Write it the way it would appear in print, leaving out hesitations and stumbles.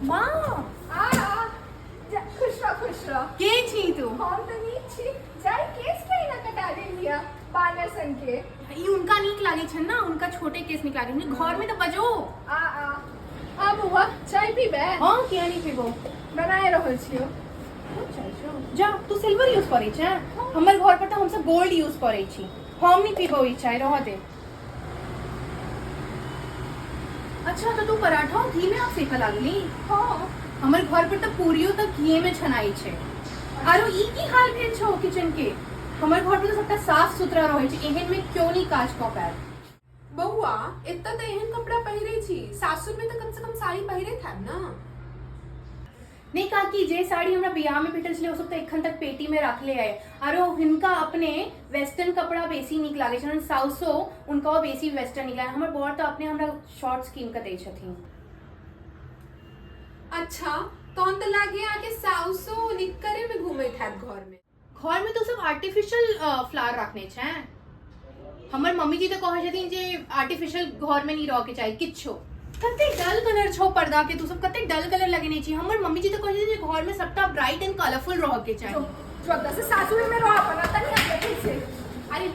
माँ खुश रहो के छी तू हम तो नीक छी जाय केस के ना कटा देलिया बानर सन के ई उनका नीक लागे छन ना, उनका छोटे केस नीक लागे छन। घर में तो बजो आ बुआ चाय पीबे? हाँ किया नहीं पीबो, बनाए रहल छियो। जा तू सिल्वर यूज करे छ, हमर घर पर तो हम सब गोल्ड यूज करे छी। हम नहीं पीबो ई चाय, रह दे। अच्छा तो तू पराठा घी में आप सेका लागली? हाँ हमर घर पर तो पूरियो तक घी में छनाई छे। आरो ई की हाल भेल छो किचन के? हमर घर पर तो सबटा साफ सुथरा रहे छे, एहन में क्यों नहीं काज क पाए? बउआ इतना तो एहन कपड़ा पहिरे छी, सासुर में तो कम से कम साड़ी पहिरे था ना। नहीं काकी, जे साड़ी हमरा बियाह में भेटल छले ओ सब तो एखन तक पेटी में रख ले आए। आरो हिनका अपने वेस्टर्न कपड़ा बेसी निक लागे छन, साउसो उनका बेसी वेस्टर्न निक लागे। हमर बड़ तो अपने हमरा शॉर्ट्स कीन के दै छथिन। अच्छा तौन तो लागे आके साउसो निक्करे में घूमे था घर में। घर में तो सब आर्टिफिशियल फ्लावर रखने छे। हमर मम्मी जी तो कहे छथिन जे आर्टिफिशियल घर में नहीं रह के चाहिए किछो। कते डल कलर छो पर्दा के, तू सब कते डल कलर लगेने छी। हमर मम्मी जी तो कहे छथिन जे घर में सबटा ब्राइट एंड कलरफुल रह के चाहिए। जो से सासुर में रह पना तनी देखे छे। अरे